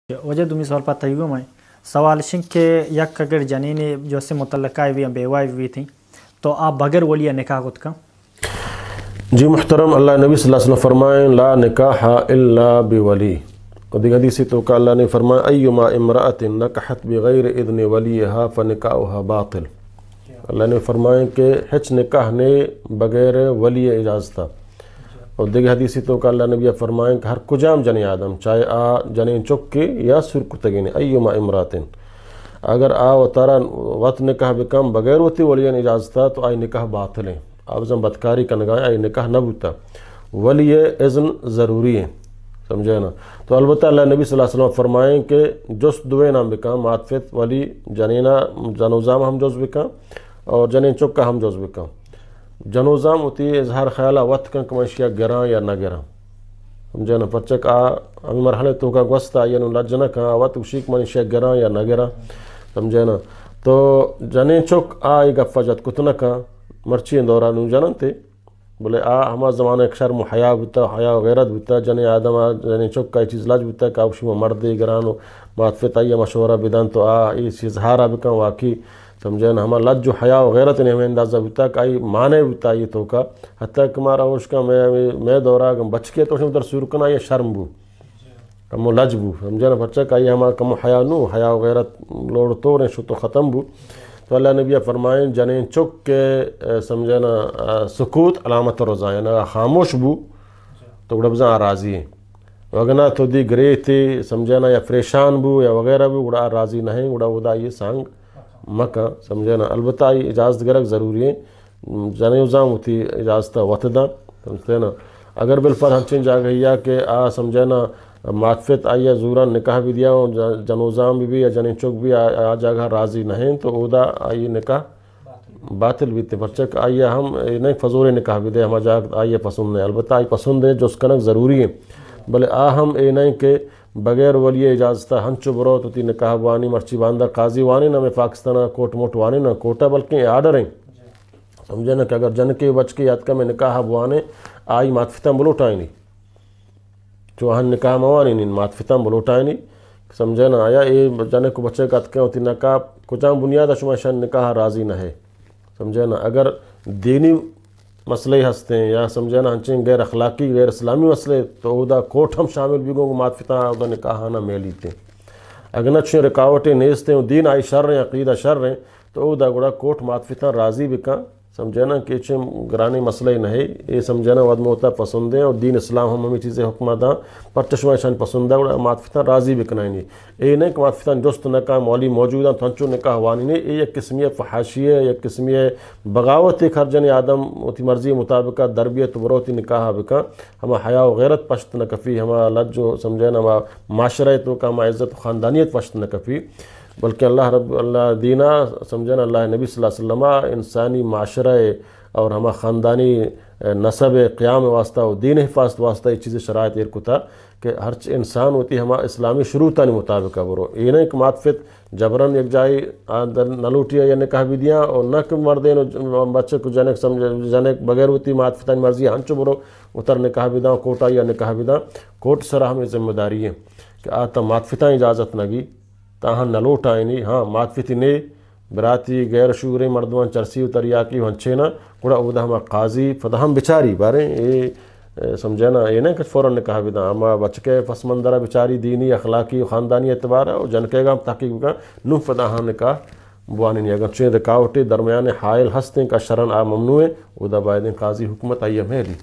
وجہ دومی سوال پتہ ہی میں سوال شنگ کہ یک اگر جنین جو سے متعلقہ ہوئی ہیں بیوہ ہوئی تھیں تو آپ بغیر ولی نکاح خود کا؟ جی محترم، اللہ نبی صلی اللہ علیہ وسلم فرمائیں لا نکاح الا بولی، اور دیگر حدیث تو کہ اللہ نے فرمایا ایما امرأۃ نکحت بغیر اذن ولیہا فنکاحها باطل۔ اللہ نے فرمائیں کہ ہچ نکاح نے بغیر ولی اجازتا، اور دیگر حدیث تو کہ اللہ نبی فرمائیں کہ ہر کجام جنی آدم چاہے آ جنین چکے یا سرکتگین ایما امرأۃ اگر آ و تارا وقت نکاح بکم بغیر ہوتی ولی اجازتا تو آئی نکاح باطل ہیں، آپ زم بدکاری کا نگاہیں آئی نکاح نہ بوتا، ولی اذن ضروری ہے، سمجھے نا؟ تو البتہ اللہ نبی صلی اللہ علیہ وسلم فرمائیں کہ جس دوے نام بکم معطفت ولی جنینہ جنوزام ہم جز بکم اور جنین چکا ہم جز بکم۔ جنوزام ہوتی ہے اظہار خیالہ وقت کن کمشیا گراں یا نہ گراں، سمجھے نا؟ پرچک ہمیں مرحلے تو کا گوستا یعنی لجنہ کہاں وقت وشیک منشیا گراں یا نہ گراں، سمجھے نا؟ تو جنین چک آئی گفہ جت کتنا کہاں مرچی دوران نو جنن تھے بولے ہما زمانہ ایک شرم و حیا بتا، حیا و غیرت بتا، جنین آدم جنین چک کا چیز لاج بتا کہ اوشی میں مردی گرانو معطفت آئیے مشورہ بدن تو اس اظہارہ بکن واقعی، سمجھے نا؟ ہما لج و حیا و غیرت نے ہمیں اندازہ بتا کہ آئی مانے بتا یہ تو کا حتیٰ کہ مارا اوشکا میں دورا بچ کے تو در سورکنا یہ شرم بو کمو لج بو، سمجھے نا؟ بچہ کہ آئی ہما کمو حیا نو حیا و غیرت لوڑ تو رہے شو تو ختم بو۔ تو اللہ نبی فرمائیں جنین چک کے سمجھے نا سکوت علامت رضا، یعنی خاموش بو تو گڑا بزاں راضی ہیں، وگنا تو دی گرے تھے سمجھے نا یا پریشان بو یا وغیرہ بو گڑا راضی نہیں، گڑا ودا یہ سانگ مکہ، سمجھے نا؟ البتہ یہ اجازت گرک ضروری ہے، جنیوزام ہوتی اجازت وطدہ، سمجھتے نا؟ اگر بالفر ہمچین جاگہ یا کہ سمجھے نا معطفت آئیے زوران نکاح بھی دیا جنوزام بھی یا جنین چک بھی آ جاگہ راضی نہیں تو اودا آئیے نکاح باطل بھی تے، پرچک آئیے ہم نہیں فضول نکاح بھی دے ہما جاگہ آئیے پسند ہے، البتہ آئی پسند ہے جو اس کنک ضروری ہے، بلے ہم اے نہیں کہ بغیر ولی اجازتہ ہنچو برو تو تی نکاح وانی مرچی باندہ قاضی وانی نہ میں پاکستانہ کوٹ موٹ وانی نہ کوٹا بلکہ آرڈر ہیں، سمجھے نا؟ کہ اگر جن کے بچ کے یاد کا میں نکاح بوانے آئی معطفتاں بلوٹائیں نہیں، چوہن نکاح موانی نہیں معطفتاں بلوٹائیں نہیں، سمجھے نا؟ آیا اے جانے کو بچے کا تکے ہوتی نکاح کچھاں بنیادہ شما شان نکاح راضی نہ ہے، سمجھے نا؟ اگر دینی مسئلے ہستے ہیں یا سمجھے نا ہنچیں غیر اخلاقی غیر اسلامی مسئلے تو اودا کوٹ ہم شامل بھی گوں معطفتاں اودا نکاحانہ میلیتے، اگر نہ چھویں رکاوٹیں نیستے ہیں دین آئی شر ہیں عقیدہ شر ہیں تو اودا گوڑا کوٹ معطفتاں راضی بکاں، سمجھے نا؟ کہ چھیں گرانی مسئلے نہیں یہ سمجھے نا ودم ہوتا پسند ہے اور دین اسلام ہم ہمیں چیزیں حکمہ داں پر چشمہ شان پسند ہے گوڑا معطفتاں راضی بکنائیں نہیں، اے نہیں کہ معطفتاں جست نکاح مولی موجود ہیں تھنچو نکاح وانی نہیں، یہ ایک قسمی فحاشی ہے، ایک قسمی بغاوت ہے، ہر جن آدم ہوتی مرضی مطابقہ دربیت بروتی نکاح بکا، ہما حیا و غیرت پشت نہ کفی، ہما لج سمجھے نا ہما معاشرہ تو کا ہما عزت و خاندانیت پشت نہ کفی، بلکہ اللہ دینہ سمجھے نا اللہ نبی صلی اللہ علیہ وسلم انسانی معاشرہ اور ہما خاندانی نسب قیام واسطہ و دین حفاظت واسطہ یہ چیزیں شرائط ایر کتا کہ ہر انسان ہوتی ہما اسلامی شروطانی مطابقہ برو، یہ نہیں کہ معطفت جبرن ایک جائی نلوٹیا یا نکاح بھی دیا اور نہ کہ مردین بچے کو جنک بغیر ہوتی معطفتانی مرضی ہنچو برو اتر نکاح بھی دا کوٹا یا نکاح بھی دا کوٹ سرا ہمیں ذمہ داری ہے کہ آتا معطفتان اجازت نگی تاہاں نلوٹ آئیں نہیں، ہاں معطفتی نے براتی غیر شعوری مردمان چرسی و تریاکی ہنچے نا گوڑا اودا ہما قاضی فدا ہم بچاری باریں یہ سمجھے نا؟ یہ نہیں کہ فوراً نکاح بھی دا ہما بچکے پس مندرہ بچاری دینی اخلاقی و خاندانی اعتبار ہے اور جنکے گا ہم تحقیق بکا نو فدا ہم نکاح بوانی نہیں، اگر چویں رکاوٹی درمیان حائل ہستیں کا شرن ممنوع ہے اودا باید قاضی حکومت آئیے میلی۔